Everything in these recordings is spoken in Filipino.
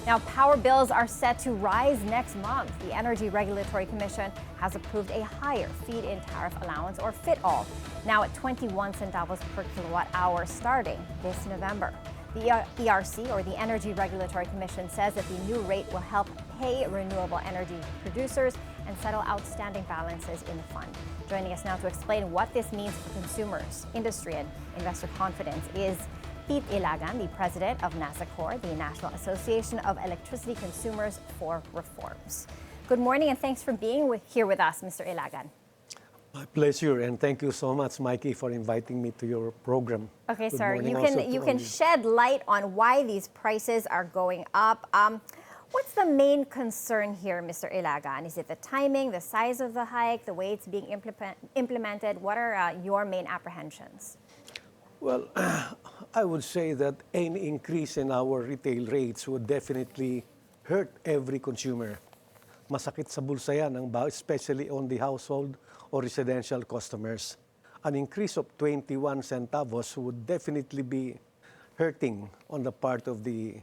Now, power bills are set to rise next month. The Energy Regulatory Commission has approved a higher Feed-in Tariff Allowance, or FIT-all, now at 21 centavos per kilowatt-hour starting this November. The ERC, or the Energy Regulatory Commission, says that the new rate will help pay renewable energy producers and settle outstanding balances in the fund. Joining us now to explain what this means for consumers, industry, and investor confidence is Ilagan, the president of NASECOR, the National Association of Electricity Consumers for Reforms. Good morning and thanks for being here with us, Mr. Ilagan. My pleasure, and thank you so much, Mikey, for inviting me to your program. Okay, Good sir, morning you can shed light on why these prices are going up. What's the main concern here, Mr. Ilagan? Is it the timing, the size of the hike, the way it's being implemented? What are your main apprehensions? Well, I would say that any increase in our retail rates would definitely hurt every consumer. Masakit sa bulsa yan, especially on the household or residential customers. An increase of 21 centavos would definitely be hurting on the part of the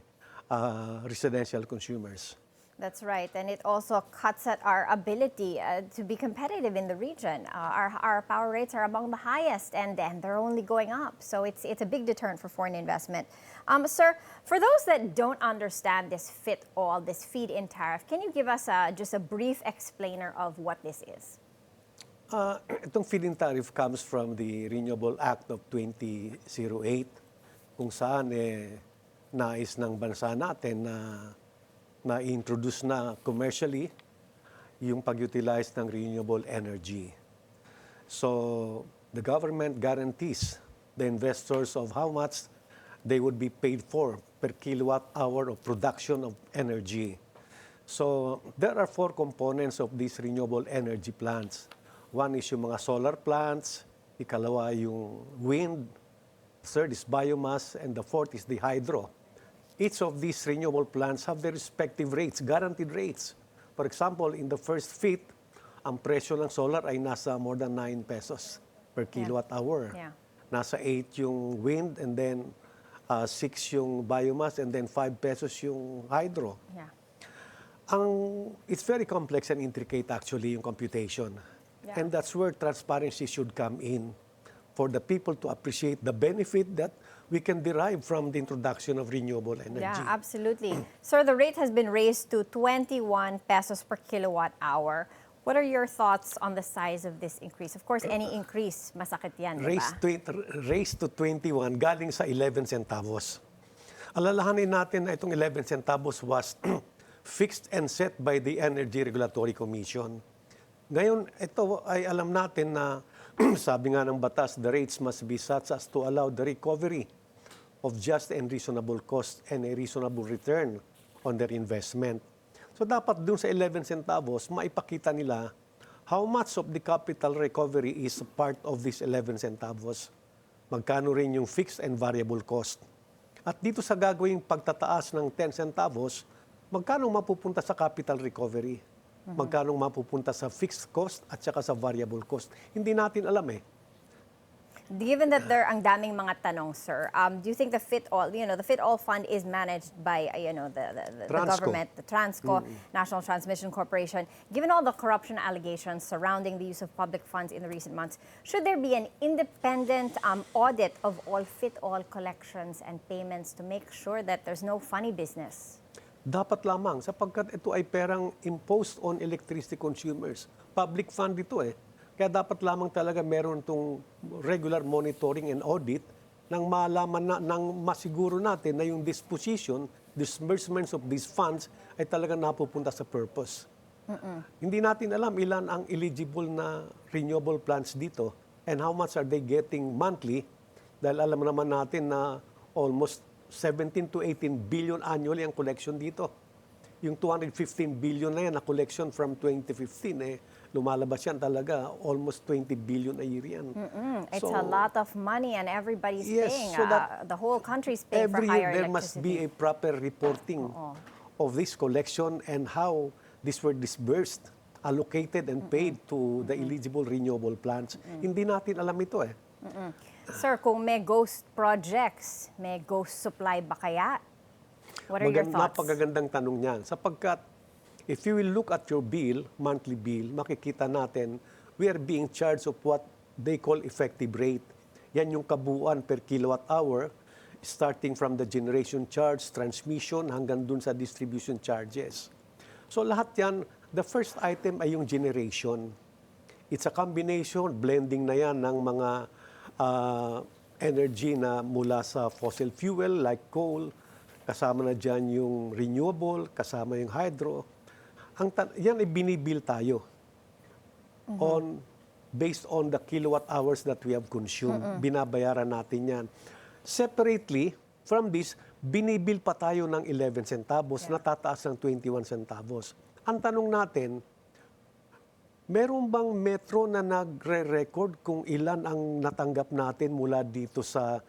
residential consumers. That's right, and it also cuts at our ability to be competitive in the region. Our power rates are among the highest, and they're only going up. So it's a big deterrent for foreign investment. Sir, for those that don't understand this FIT-all, this feed-in tariff, can you give us just a brief explainer of what this is? Itong feed-in tariff comes from the Renewable Act of 2008, kung saan nais ng bansa natin na introduce na commercially yung pag-utilize ng renewable energy. So the government guarantees the investors of how much they would be paid for per kilowatt-hour of production of energy. So there are 4 components of these renewable energy plants. One is yung mga solar plants, ikalawa yung wind, third is biomass, and the fourth is the hydro. Each of these renewable plants have their respective rates, guaranteed rates. For example, in the first FIT, ang presyo ng solar ay nasa more than 9 pesos per kilowatt-hour. Yeah. Nasa 8 yung wind, and then 6 yung biomass, and then 5 pesos yung hydro. Yeah. It's very complex and intricate actually yung computation. Yeah. And that's where transparency should come in for the people to appreciate the benefit that we can derive from the introduction of renewable energy. Yeah, absolutely. Sir, the rate has been raised to 21 pesos per kilowatt hour. What are your thoughts on the size of this increase? Of course, any increase, masakit yan, di ba? Raised to 21, galing sa 11 centavos. Alalahanin natin na itong 11 centavos was fixed and set by the Energy Regulatory Commission. Ngayon, ito ay alam natin na sabi nga ng batas, the rates must be such as to allow the recovery of just and reasonable cost and a reasonable return on their investment. So dapat dun sa 11 centavos, maipakita nila how much of the capital recovery is part of this 11 centavos. Magkano rin yung fixed and variable cost. At dito sa gagawing pagtataas ng 10 centavos, magkano mapupunta sa capital recovery? Magkano mapupunta sa fixed cost at saka sa variable cost. Hindi natin alam eh. Given that there ang daming mga tanong, sir, do you think the FIT-all, the FIT-all fund is managed by, the government, the Transco, National Transmission Corporation? Given all the corruption allegations surrounding the use of public funds in the recent months, should there be an independent audit of all FIT-all collections and payments to make sure that there's no funny business? Dapat lamang, sapagkat ito ay perang imposed on electricity consumers. Public fund ito eh. Kaya dapat lamang talaga meron itong regular monitoring and audit nang malaman na, nang masiguro natin na yung disbursements of these funds ay talaga napupunta sa purpose. Hindi natin alam ilan ang eligible na renewable plants dito and how much are they getting monthly dahil alam naman natin na almost 17 to 18 billion annually ang collection dito. Yung 215 billion na yan na collection from 2015, lumalabas yan talaga, almost 20 billion a year yan. It's a lot of money and everybody's paying. So the whole country's paying for higher electricity. Every year there must be a proper reporting of this collection and how these were disbursed, allocated and paid to the eligible renewable plants. Hindi natin alam ito eh. Sir, kung may ghost projects, may ghost supply ba kaya? What are your thoughts? Napakagandang tanong niyan. Sapagkat, if you will look at your bill, monthly bill, makikita natin, we are being charged of what they call effective rate. Yan yung kabuuan per kilowatt hour, starting from the generation charge, transmission, hanggang dun sa distribution charges. So lahat yan, the first item ay yung generation. It's a combination, blending na yan ng mga energy na mula sa fossil fuel like coal, kasama na dyan yung renewable, kasama yung hydro. Yan ay binibill tayo based on the kilowatt hours that we have consumed. Binabayaran natin yan. Separately, from this, binibill pa tayo ng 11 centavos, natataas ng 21 centavos. Ang tanong natin, meron bang metro na nagre-record kung ilan ang natanggap natin mula dito sa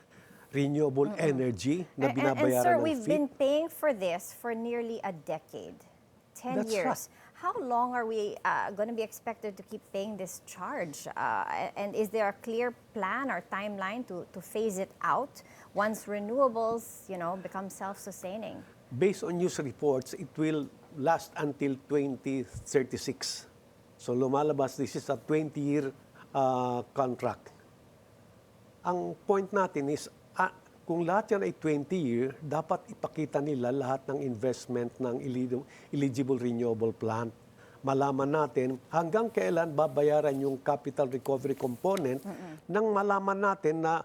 renewable energy na binabayaran and sir, ng we've been paying for this for nearly a decade, 10 That's years. right. How long are we going to be expected to keep paying this charge? And is there a clear plan or timeline to phase it out once renewables, become self-sustaining? Based on news reports, it will last until 2036. So lumalabas, this is a 20-year contract. Ang point natin is, kung lahat yan ay 20-year, dapat ipakita nila lahat ng investment ng eligible renewable plant. Malaman natin hanggang kailan babayaran yung capital recovery component nang malaman natin na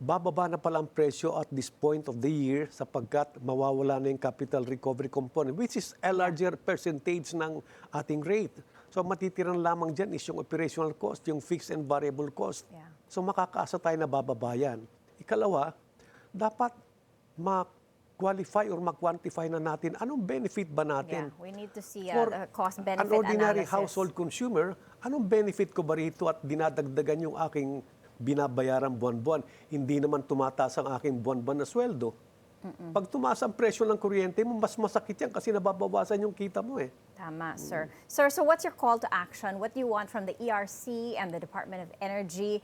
bababa na pala ang presyo at this point of the year sapagkat mawawala na yung capital recovery component, which is a larger percentage ng ating rate. So matitirang lamang dyan is yung operational cost, yung fixed and variable cost. Yeah. So makakaasa tayo na bababayan. Ikalawa, dapat ma-qualify or ma-quantify na natin anong benefit ba natin. Yeah, we need to see For a cost-benefit an ordinary analysis. household consumer, anong benefit ko ba rito at dinadagdagan yung aking binabayaran buwan-buwan? Hindi naman tumataas ang aking buwan-buwan na sweldo. Pag tumaas ang presyo ng kuryente mo, mas masakit yan kasi nababawasan yung kita mo eh. Tama, sir. Sir, so what's your call to action? What do you want from the ERC and the Department of Energy?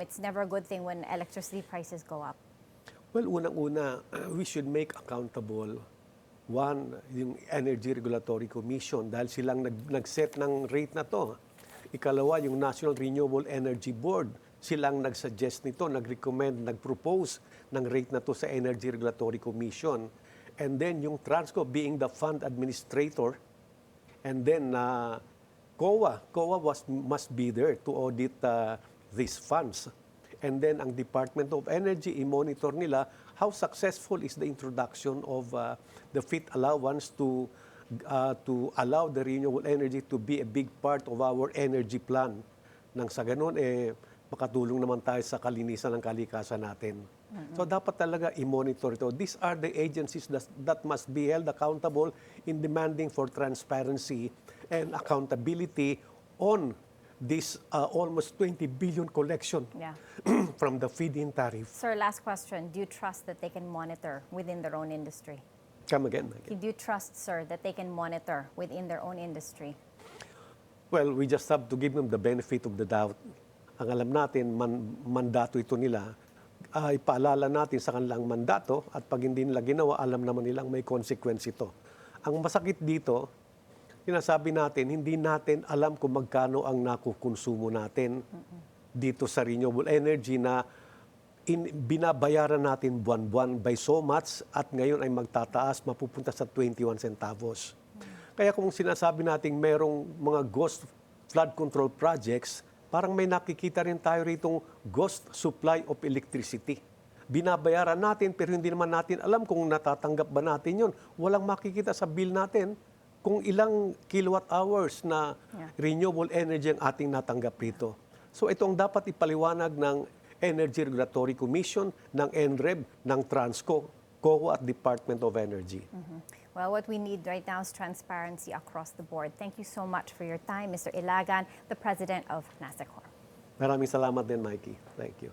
It's never a good thing when electricity prices go up. Well, unang-una, we should make accountable, one, yung Energy Regulatory Commission dahil silang nag-set ng rate na to. Ikalawa, yung National Renewable Energy Board, silang nag-suggest nito, nag-recommend, nag-propose ng rate na to sa Energy Regulatory Commission. And then yung Transco being the fund administrator, and then COA must be there to audit these funds. And then ang Department of Energy, i-monitor nila how successful is the introduction of the Feed allowance to allow the renewable energy to be a big part of our energy plan. Nang sa ganun, makatulong naman tayo sa kalinisan ng kalikasan natin. So dapat talaga i-monitor ito. These are the agencies that must be held accountable in demanding for transparency and accountability on this almost 20 billion collection from the feed-in tariff. Sir, last question. Do you trust that they can monitor within their own industry? Come again. Do you trust, sir, that they can monitor within their own industry? Well, we just have to give them the benefit of the doubt. Ang alam natin, mandato ito nila. Ipaalala natin sa kanilang mandato at pag hindi nila ginawa, alam naman nilang may consequence ito. Ang masakit dito, sinasabi natin, hindi natin alam kung magkano ang nakukonsumo natin dito sa renewable energy na binabayaran natin buwan-buwan by so much at ngayon ay magtataas, mapupunta sa 21 centavos. Kaya kung sinasabi natin merong mga ghost flood control projects, parang may nakikita rin tayo ritong ghost supply of electricity. Binabayaran natin pero hindi naman natin alam kung natatanggap ba natin yon. Walang makikita sa bill natin kung ilang kilowatt hours na renewable energy ang ating natanggap rito. So ito ang dapat ipaliwanag ng Energy Regulatory Commission, ng NREB, ng Transco, COA at Department of Energy. Well, what we need right now is transparency across the board. Thank you so much for your time, Mr. Ilagan, the President of NASECOR. Maraming salamat din, Mikey. Thank you.